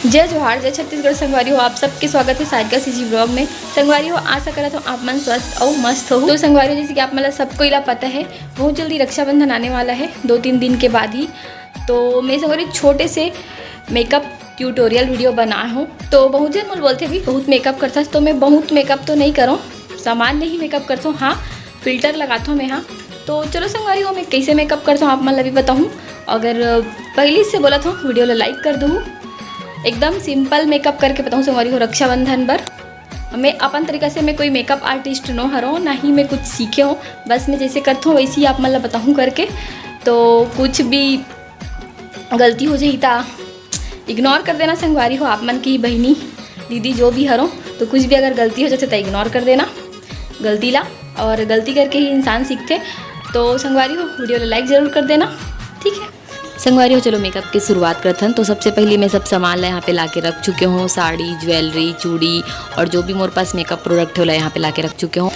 जय जोहार, जय छत्तीसगढ़। संगवारी हो, आप सबके स्वागत है सारिका सीजी ब्लॉग में। संगवारी हो, आशा करत हो आप मन स्वस्थ और मस्त हो। तो संगवारी हो, जैसे कि आप मतलब सबको इला पता है, बहुत जल्दी रक्षाबंधन आने वाला है, 2-3 दिन के बाद ही। तो मैं संगवारी छोटे से मेकअप ट्यूटोरियल वीडियो बनाया हूँ। तो बहुत जन मुझे बोलते भी बहुत मेकअप करता, तो मैं बहुत मेकअप तो नहीं करूँ, सामान्य ही मेकअप करता हूँ। हाँ, फिल्टर लगाता हूँ मैं। हाँ, तो चलो संगवारी हो, मैं कैसे मेकअप करता हूँ आप मतलब भी बताऊँ। अगर पहले से बोला था वीडियो ला लाइक कर दूँ। एकदम सिंपल मेकअप करके बताऊँ संगवारी हो रक्षाबंधन पर। मैं अपन तरीका से मैं कोई मेकअप आर्टिस्ट न हरो, ना ही मैं कुछ सीखे हो, बस मैं जैसे करता हूँ वैसे ही आप मतलब बताऊँ करके। तो कुछ भी गलती हो जाए तो इग्नोर कर देना संगवारी हो, आप मन की बहनी दीदी जो भी हरो। तो कुछ भी अगर गलती हो जाते तो इग्नोर कर देना गलती ला, और गलती करके ही इंसान सीखते। तो संगवारी हो, वीडियो ला लाइक ज़रूर कर देना, ठीक है। संगवारी हो, चलो मेकअप की शुरुआत करते हैं। तो सबसे पहले मैं सब सामान ला यहाँ पे ला के रख चुके हूँ, साड़ी, ज्वेलरी, चूड़ी और जो भी मोरे पास मेकअप प्रोडक्ट होला यहाँ पे ला के रख चुके हूँ।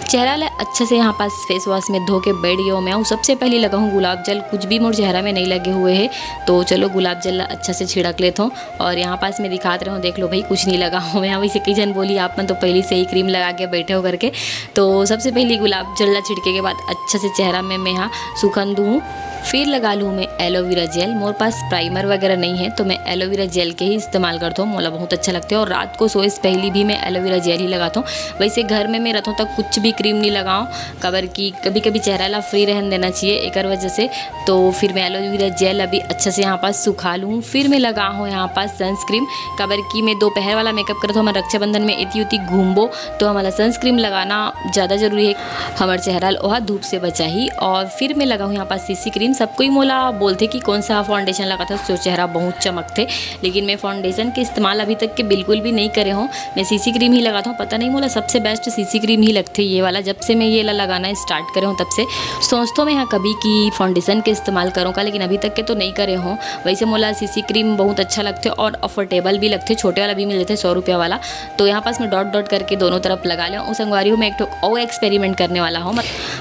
चेहरा ला अच्छे से यहाँ पास फेस वॉश में धो के बैठ गया हूँ मैं। सबसे पहले लगाऊँ गुलाब जल, कुछ भी मोर चेहरा में नहीं लगे हुए हैं, तो चलो गुलाब जल अच्छा से छिड़क लेता हूँ। और यहाँ पास मैं दिखाते रहूँ, देख लो भाई कुछ नहीं लगा हूँ मैं। वैसे कई जन बोली आप मन तो पहले से ही क्रीम लगा के बैठे हो करके। तो सबसे पहले गुलाब जल छिड़के के बाद अच्छे से चेहरा में मैं यहाँ सुखन दूँ। फिर लगा लूँ मैं एलोवेरा जेल। मोरे पास प्राइमर वगैरह नहीं है, तो मैं एलोवेरा जेल के ही इस्तेमाल करता हूँ, मोला बहुत अच्छा लगता है। और रात को सोए से पहले भी मैं एलोवेरा जेल ही लगाता हूँ। वैसे घर में मैं रहता हूँ तक कुछ भी क्रीम नहीं लगाऊँ, कबर की कभी कभी चेहरा ला फ्री रहने देना चाहिए एक वजह से। तो फिर मैं एलोवेरा जेल अभी अच्छे से यहाँ पास सुखा लूँ। फिर मैं लगा हूँ यहाँ पास सनस्क्रीम, कबर की मैं दोपहर वाला मेकअप करता हूँ। हमारे रक्षाबंधन में इतनी उती घूमबो तो हमारा सनस्क्रीम लगाना ज़्यादा जरूरी है, हमारे चेहरा वह धूप से बचा ही। और फिर मैं लगा हूँ यहाँ पास सीसी क्रीम। सबको ही मोला बोलते कि कौन सा फाउंडेशन लगा था तो चेहरा बहुत चमकते, लेकिन मैं फाउंडेशन के इस्तेमाल अभी तक के बिल्कुल भी नहीं करे हूँ। मैं सीसी क्रीम ही लगाता हूँ, पता नहीं मोला सबसे बेस्ट सीसी क्रीम ही लगती है ये वाला। जब से मैं ये लगाना स्टार्ट करे हूँ तब से सोचता हूँ मैं यहाँ कभी की फाउंडेशन के इस्तेमाल करूँ का, लेकिन अभी तक के तो नहीं करे हूँ। वैसे मोला सीसी क्रीम बहुत अच्छा लगते और अफोर्डेबल भी लगते, छोटे वाला भी मिल जाते 100 रुपया वाला। तो यहाँ पास मैं डॉट डॉट करके दोनों तरफ लगा लिया हूँ। संगवारी हूँ, मैं एक और एक्सपेरिमेंट करने वाला हूँ।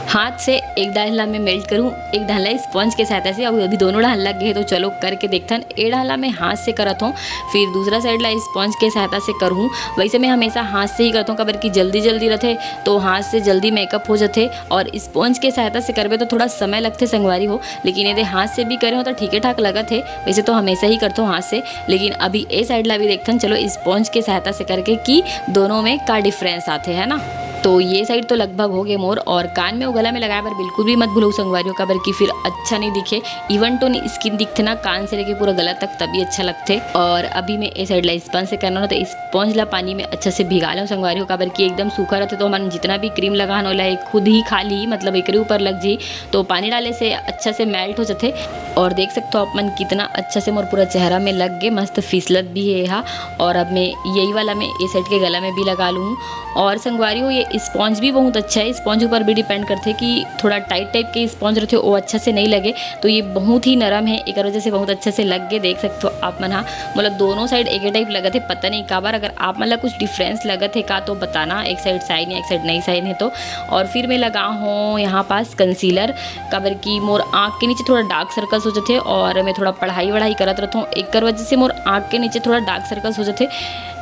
हाथ से एक डाला में मेल्ट करूँ, एक डाला स्पंज के सहायता से। अभी दोनों डाल लग गए तो चलो करके देखते हैं। एक डाला मैं हाथ से करता हूँ, फिर दूसरा साइड ला स्पंज के सहायता से करूँ। वैसे मैं हमेशा हाथ से ही करता हूँ, कबर की जल्दी जल्दी रहते तो हाथ से जल्दी मेकअप हो जाते, और स्पंज के सहायता से करबे तो थोड़ा समय लगते संगवारी हो। लेकिन यदि हाथ से भी करे हो तो ठीक ठाक लगत है। वैसे तो हमेशा ही करता हूँ हाथ से, लेकिन अभी ए साइड ला भी देखते हैं चलो स्पंज के सहायता से करके कि दोनों में का डिफरेंस आते है ना। तो ये साइड तो लगभग हो गए मोर। और कान में और गला में लगाया पर बिल्कुल भी मत भूलो संगवारियों का, कि फिर अच्छा नहीं दिखे। इवन तो स्किन दिखते ना कान से लेके पूरा गला तक, तभी अच्छा लगते। और अभी मैं ए साइड ला स्पंज से करना हो तो स्पंज ला पानी में अच्छा से भिगा लो संगवारियों का, कि एकदम सूखा रहते तो मन जितना भी क्रीम लगाना होला खुद ही खाली मतलब एक ऊपर लग जाए, तो पानी डाले से अच्छा से मेल्ट हो जाते। और देख सकते हो आप मन कितना अच्छा से मोर पूरा चेहरा में लग गए, मस्त फिसलत भी है यहाँ। और अब मैं यही वाला मैं ए साइड के गला में भी लगा लूँ। और संगवारी हो, ये स्पॉन्ज भी बहुत अच्छा है। स्पॉन्ज ऊपर भी डिपेंड करते कि थोड़ा टाइट टाइप के स्पॉन्ज रहते वो अच्छा से नहीं लगे, तो ये बहुत ही नरम है, एक वजह से बहुत अच्छे से लग गए। देख सकते हो आप मन। हाँ, मतलब दोनों साइड एक ही टाइप लगत है, पता नहीं का बार। अगर आप मतलब कुछ डिफरेंस लगत है का तो बताना, एक साइड साइन या एक साइड नहीं साइन है तो। और फिर मैं लगा हूँ यहाँ पास कंसीलर, कबर की मोर आँख के नीचे थोड़ा डार्क सर्कल्स हो जाते, और मैं थोड़ा पढ़ाई वढ़ाई करत रहता हूँ, एक वजह से मोर आँख के नीचे थोड़ा डार्क सर्कल्स हो जाते।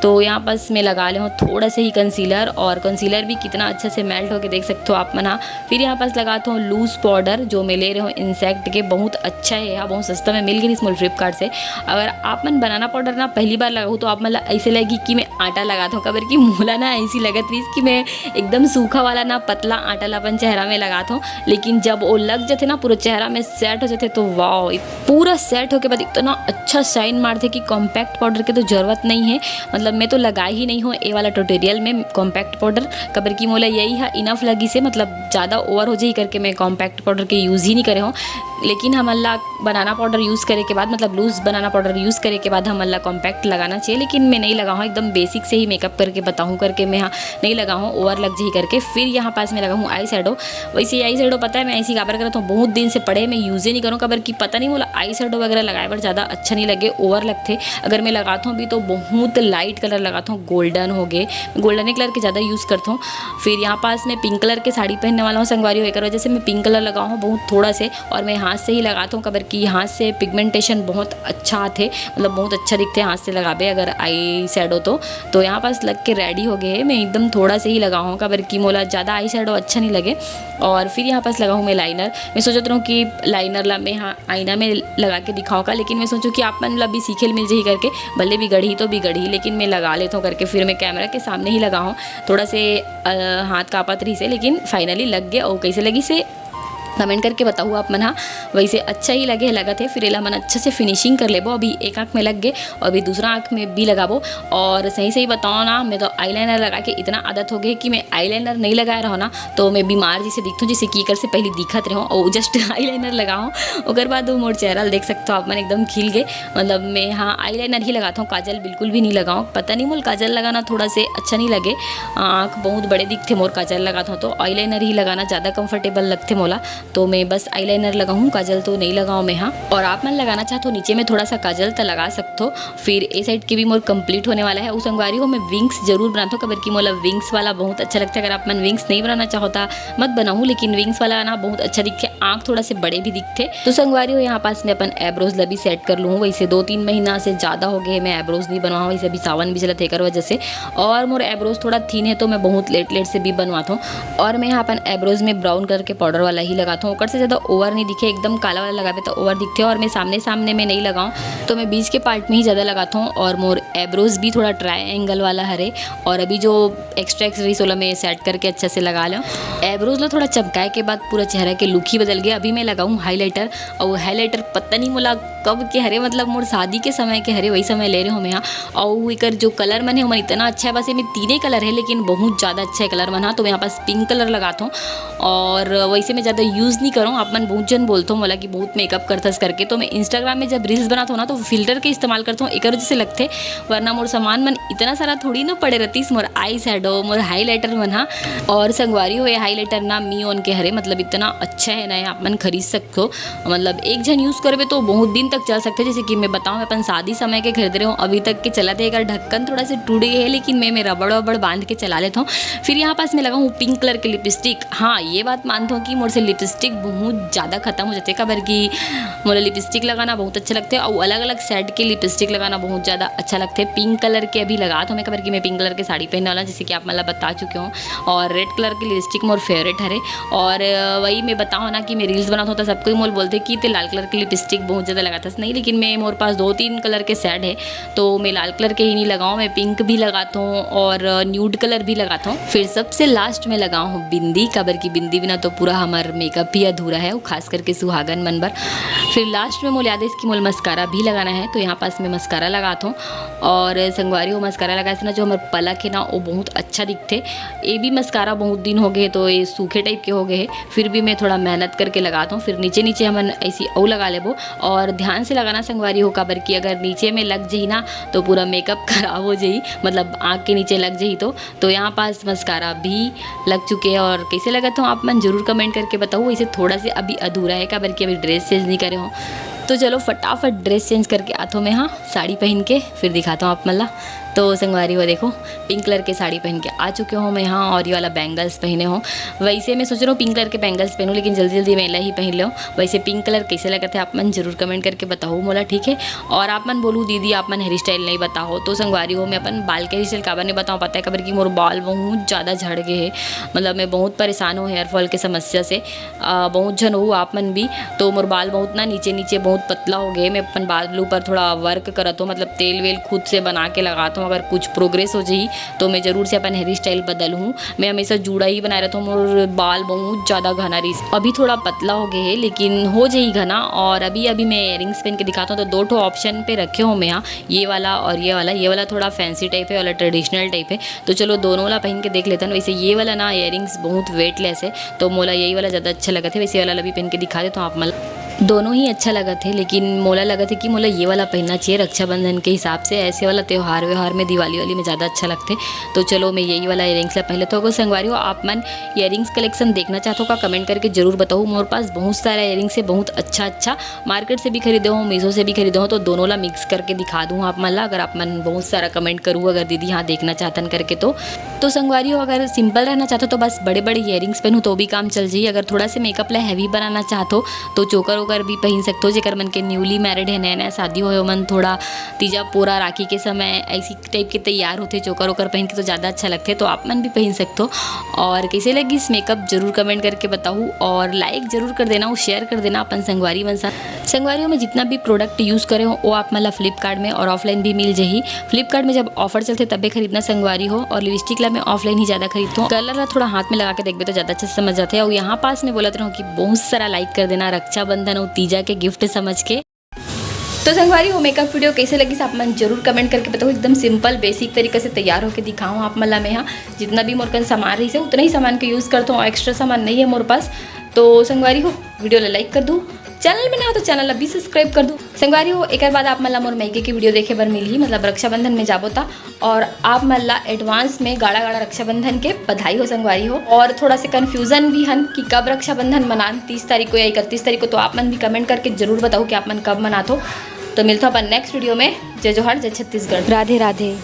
तो यहाँ पास मैं लगा ले हूँ थोड़ा से ही कंसीलर, और कंसीलर भी कितना अच्छा से मेल्ट होके देख सकते हो आप मन। हाँ, फिर यहाँ पास लगाता हूँ लूज पाउडर, जो मैं ले रही हूँ इंसेक्ट के, बहुत अच्छा है यहाँ, बहुत सस्ता में मिल गई स्मॉल फ्लिपकार्ट से। अगर आप मन बनाना पाउडर ना पहली बार लगाऊँ तो आप मतलब ऐसे लगी कि मैं आटा लगाता हूँ, कबर की मोला ना ऐसी लगत रही कि मैं एकदम सूखा वाला ना पतला आटा ला अपन चेहरा में लगाता हूँ। लेकिन जब वो लग जाते ना पूरा चेहरा में सेट हो जाते तो वाह, पूरा सेट होके बाद इतना अच्छा शाइन मारते कि कॉम्पैक्ट पाउडर की तो ज़रूरत नहीं है। मतलब मैं तो लगाई ही नहीं हूँ ए वाला ट्यूटोरियल में कॉम्पैक्ट पाउडर, कबर की मोला यही है इनफ लगी से, मतलब ज़्यादा ओवर हो जाए करके मैं कॉम्पैक्ट पाउडर के यूज़ ही नहीं करे हूँ। लेकिन हमला बनाना पाउडर यूज़ करे के बाद, मतलब लूज़ बनाना पाउडर यूज़ करे के बाद हमला कॉम्पैक्ट लगाना चाहिए। लेकिन मैं नहीं लगा हूँ, एकदम बेसिक से ही मेकअप करके बताऊँ करके मैं यहाँ नहीं लगा हूँ, ओवर लग जाए करके। फिर यहाँ पास मैं लगा हूँ आई शेडो। वैसे आई शेडो पता है मैं ऐसी काबर करता हूँ, बहुत दिन से पड़े मैं यूज़ ही नहीं करूँ, कबर की पता नहीं बोला आई शेडो वगैरह लगाए पर ज़्यादा अच्छा नहीं लगे, ओवर लगते। अगर मैं लगाता हूँ भी तो बहुत लाइट लाइट कलर लगाता हूँ, गोल्डन हो गए, गोल्डन कलर के ज़्यादा यूज़ करता हूँ। फिर यहाँ पास मैं पिंक कलर के साड़ी पहनने वाला हूँ संगवारी हो, एक वजह से मैं पिंक कलर लगाऊँ हूँ बहुत थोड़ा से, और मैं हाथ से ही लगाता हूँ कबर की हाथ से पिगमेंटेशन बहुत अच्छा आते, मतलब बहुत अच्छा दिखते हैं हाथ से लगाबे अगर आई शेडो तो यहाँ पास लग के रेडी हो गए। मैं एकदम थोड़ा से ही लगाऊँ कबर की मोला ज़्यादा आई शेडो अच्छा नहीं लगे। और फिर यहाँ पास लगाऊँ मैं लाइनर। मैं सोचता हूँ कि लाइनर ला मैं हाँ आईना में लगा के दिखाऊँ का, लेकिन मैं सोचूँ कि आप मन भी सीखे मिल जाही करके, भले भी गढ़ी तो भी गढ़ी, लेकिन मैं लगा लेता हूँ करके। फिर मैं कैमरा के सामने ही लगाऊँ, थोड़ा से हाथ काँपत रही से, लेकिन फाइनली लग गया। और कैसे लगी से कमेंट करके बताओ आप मन। हाँ वैसे अच्छा ही लगे लगत है। फिर एला मन अच्छा से फिनिशिंग कर लेबो। अभी एक आँख में लग गए और अभी दूसरा आँख में भी लगाबो। और सही सही बताओ ना, मैं तो आईलाइनर लगा के इतना आदत हो गई कि मैं आईलाइनर नहीं लगाए रहो ना तो मैं बीमार जैसे दिखता हूँ, जैसे की कर से पहले दिखत रहो और जस्ट आईलाइनर लगाऊँ और बाद मोर चेहरा देख सकते हो आप मन एकदम खिल गए। मतलब मैं हाँ आईलाइनर ही लगाता हूँ, काजल बिल्कुल भी नहीं लगाऊँ। पता नहीं मोल काजल लगाना थोड़ा से अच्छा नहीं लगे, आँख बहुत बड़े दिखते मोर काजल लगाता हूँ, तो आईलाइनर ही लगाना ज़्यादा कंफर्टेबल लगते मोला। तो मैं बस आईलाइनर लगाऊँ, काजल तो नहीं लगाऊँ मैं। हाँ और आप मन लगाना चाहते हो नीचे में थोड़ा सा काजल तो लगा सकते हो। फिर ए साइड के भी मोर कंप्लीट होने वाला है। उस संगवारी हो मैं विंग्स जरूर बनाता हूँ कबर की मोला विंग्स वाला बहुत अच्छा लगता है। अगर आप मन विंग्स नहीं बनाना चाहोता मत बनाऊँ, लेकिन विंग्स वाला ना बहुत अच्छा दिखते, आँख थोड़ा से बड़े भी दिखते। तो संगवारी हो यहाँ पास मैं अपन एब्रोज लभी सेट कर लूँ। वैसे 2-3 महीना से ज़्यादा हो गए मैं एब्रोज नहीं बनवाऊँ, वैसे अभी सावन भी चलत है कर वजह से, और मोर एब्रोज थोड़ा थीन है तो मैं बहुत लेट से भी बनवाता हूँ। और मैं यहाँ अपन एब्रोज में ब्राउन कलर के पाउडर वाला ही लगाता हूँ, ऊपर से ज़्यादा ओवर नहीं दिखे, एकदम काला वाला लगावे तो ओवर दिखते। और मैं सामने में नहीं लगाऊँ तो मैं बीच के पार्ट में ही ज़्यादा लगाता हूँ। और मोर एब्रोज भी थोड़ा ट्रायंगल वाला हरे, और अभी जो एक्स्ट्रा सोलह में सेट करके अच्छे से लगा लो। एब्रोज लो थोड़ा चमकाए के बाद पूरा चेहरा के लुक ही बदल गया। अभी मैं लगाऊँ हाईलाइटर, और हाईलाइटर पता नहीं मोला कब के हरे, मतलब मोर शादी के समय के हरे वही समय ले रहे हो मैं। यहाँ और इकर जो कलर मन है वो मन इतना अच्छा है, बस ये 3 कलर है लेकिन बहुत ज़्यादा अच्छा है कलर मन। हाँ तो मैं यहाँ पास पिंक कलर लगाता हूँ, और वैसे मैं ज़्यादा यूज़ नहीं करूँ। आप मन बहुत जन बोलते हो मोला कि बहुत मेकअप करथस करके, तो मैं इंस्टाग्राम में जब रील्स बनाता हूँ ना तो फिल्टर के इस्तेमाल करता हूँ, एक जैसे लगते, वरना मोर सामान मन इतना सारा थोड़ी ना पड़े रहती। मोर आई शेडो मोर हाईलाइटर मन। हाँ और संगवारी हो ये हाईलाइटर ना मी ऑन के हरे, मतलब इतना अच्छा है ना, आप मन खरीद सकते हो, मतलब एक जन यूज़ करवे तो बहुत दिन तक चल सकते। जैसे कि मैं बताऊँ अपन शादी समय के खरीद रहे हूँ, अभी तक के चला थे, ढक्कन थोड़ा से टूट गए है लेकिन मैं रबड़ बांध के चला लेता हूँ। फिर यहाँ पास मैं लगाऊँ पिंक कलर की लिपस्टिक। हाँ ये बात मानता हूँ कि मोर से लिपस्टिक बहुत ज़्यादा खत्म हो जाते, कबर की मोला लिपस्टिक लगाना बहुत अच्छा लगता है, और अलग अलग शेड के लिपस्टिक लगाना बहुत ज़्यादा अच्छा लगता है। पिंक कलर के अभी लगाता हूँ मैं, कबर की मैं पिंक कलर के साड़ी पहनने वाला जैसे कि आप मतलब बता चुके हो, और रेड कलर की लिपस्टिक मोर फेवरेट हरे। और वही मैं बताऊँ ना कि मैं रील्स बनाता हूँ तो सबको मोल बोलते कि ते लाल कलर की लिपस्टिक बहुत ज़्यादा लगाता नहीं, लेकिन मैं मोर पास 2-3 कलर के शेड है तो मैं लाल कलर के ही नहीं लगाऊँ, मैं पिंक भी लगाता हूँ और न्यूड कलर भी लगाता हूँ। फिर सबसे लास्ट में लगाऊँ हूँ बिंदी, कबर की बिंदी बिना तो पूरा हमारा मेकअप ही अधूरा है, खास करके सुहागन मनबर। फिर लास्ट में मोल याद है इसकी मोल मस्कारा भी लगाना है, तो यहाँ पास मैं मस्कारा लगाता हूँ। और संगवारी हो मस्कारा लगाए से ना जो हमारे पलक है ना वो बहुत अच्छा दिखते। ये भी मस्कारा बहुत दिन हो गए तो ये सूखे टाइप के हो गए हैं, फिर भी मैं थोड़ा मेहनत करके लगाता हूँ। फिर नीचे हम ऐसी औ लगा लेबो, और ध्यान से लगाना संगवारी हो, काबर की अगर नीचे में लग जाही ना तो पूरा मेकअप खराब हो जाही, मतलब आँख के नीचे लग जाही। तो यहाँ पास मस्कारा भी लग चुके हैं, और कैसे लगा तो आप मन जरूर कमेंट करके बताओ। वैसे थोड़ा से अभी अधूरा है, काबर की अभी ड्रेस चेंज नहीं करे हो, तो चलो फटाफट ड्रेस चेंज करके आता हूँ मैं। हाँ साड़ी पहन के फिर दिखाता हूँ आप मल्ला। तो संगवारी हो देखो पिंक कलर के साड़ी पहन के आ चुके हो मैं यहाँ, और ये वाला बैंगल्स पहने हो। वैसे मैं सोच रहा हूँ पिंक कलर के बैंगल्स पहनूँ, लेकिन जल्दी मेला ही पहन लो। वैसे पिंक कलर कैसे लगते हैं आप मन जरूर कमेंट करके बताओ मोला, ठीक है। और आप मन बोलूँ दीदी आप मन हेयर स्टाइल नहीं बताओ, तो संगवारी हो मैं अपन बाल के हेयर स्टाइल काबर नहीं बताऊँ, पता है कबर की मोर बाल बहुत ज़्यादा झड़ गए है, मतलब मैं बहुत परेशान हूँ हेयर फॉल के समस्या से। बहुत जन हो आप मन भी, तो मोर बाल बहुत ना नीचे बहुत पतला हो गए। मैं अपन बाल ऊपर थोड़ा वर्क करता हूँ, मतलब तेल वेल खुद से बना के लगाता हूँ। अगर कुछ प्रोग्रेस हो जाही तो मैं ज़रूर से अपन हेयर स्टाइल बदलूँ। मैं हमेशा जूड़ा ही बनाए रहता हूँ, और बाल बहुत ज़्यादा घना रही, अभी थोड़ा पतला हो गए है लेकिन हो जाही घना। और अभी मैं इयरिंग्स पहन के दिखाता हूँ, तो 2 ठो ऑप्शन पे रखे हो मैं यहाँ, ये वाला और ये वाला थोड़ा फैंसी टाइप है, वाला ट्रेडिशनल टाइप है, तो चलो दोनों वाला पहन के देख लेते हैं। वैसे ये वाला ना इयरिंग्स बहुत वेटलेस है, तो मोला यही वाला ज़्यादा अच्छा लगा था, वैसे वाला भी पहन के दिखा देता हूँ आप मला। दोनों ही अच्छा लगा थे, लेकिन मोला लगा था कि मोला ये वाला पहनना चाहिए रक्षाबंधन के हिसाब से। ऐसे वाला त्यौहार व्यवहार में दिवाली वाली में ज़्यादा अच्छा लगते, तो चलो मैं यही वाला इयरिंग्स ला पहले। तो अगर संगवारी हो आप मन इयरिंग्स कलेक्शन देखना चाहते हो का कमेंट करके जरूर बताओ। मोरे पास बहुत सारा इयरिंग्स है, बहुत अच्छा मार्केट से भी खरीदे हो, मीशो से भी खरीदे हो, तो दोनों ला मिक्स करके दिखा दूँ आप मन ला। अगर आप मन बहुत सारा कमेंट करूँ अगर दीदी हाँ देखना चाहतन करके तो संगवारी हो अगर सिंपल रहना चाहते हो तो बस बड़े बड़े इयरिंग्स पहनूँ तो भी काम चल जाइए। अगर थोड़ा से मेकअप ला हैवी बनाना चाहते हो तो चोकर वोकर भी पहन सकते हो। जेकर मन के न्यूली मैरिड है, नया नया शादी हो मन थोड़ा तीजा पूरा राखी के समय ऐसी टाइप के तैयार होते चोकर वोकर पहन के तो ज़्यादा अच्छा लगते, तो आप मन भी पहन सकते हो। और कैसे लगी इस मेकअप जरूर कमेंट करके बताऊँ, और लाइक जरूर कर देना, शेयर कर देना अपन संगवारी मन साथ। संगवारियों में जितना भी प्रोडक्ट यूज़ करे हो वो आप मतलब फ्लिपकार्ट में और ऑफलाइन भी मिल जाही। फ्लिपकार्ट में जब ऑफर चलते तबे खरीदना संगवारी हो, और लिपस्टिक ला मैं ऑफलाइन ही ज़्यादा खरीदता हूँ। कलर ला थोड़ा हाथ में लगा के देखबे तो ज़्यादा अच्छा समझ जाते हैं। और यहाँ पास में बोलते रहो कि बहुत सारा लाइक कर देना रक्षाबंधन और तीजा के गिफ्ट समझ के। तो संगवारी हो मेकअप वीडियो कैसे लगी आप मन जरूर कमेंट करके बताओ। एकदम सिंपल बेसिक तरीके से तैयार होकर दिखाऊँ आप मला। मैं यहाँ जितना भी मोर कन सामान रही से उतना ही सामान का यूज़ करता हूँ, एक्स्ट्रा सामान नहीं है मोरे पास। तो संगवारी हो वीडियो ला लाइक कर दूँ, चैनल में ना हो तो चैनल अभी सब्सक्राइब कर दूँ। संगवारी हो एक बाद आप मला मोर मैके की वीडियो देखे बर मिली, मतलब रक्षाबंधन में जाबो ता, और आप मला एडवांस में गाड़ा गाड़ा रक्षाबंधन के बधाई हो संगवारी हो। और थोड़ा से कन्फ्यूजन भी हन कि कब रक्षाबंधन मनान, 30 तारीख को या 31 तारीख को, तो आप मन भी कमेंट करके जरूर बताओ कि आप मन कब मनाते हो। तो मिलता हो अपन नेक्स्ट वीडियो में। जय जोहार, जय छत्तीसगढ़, राधे राधे।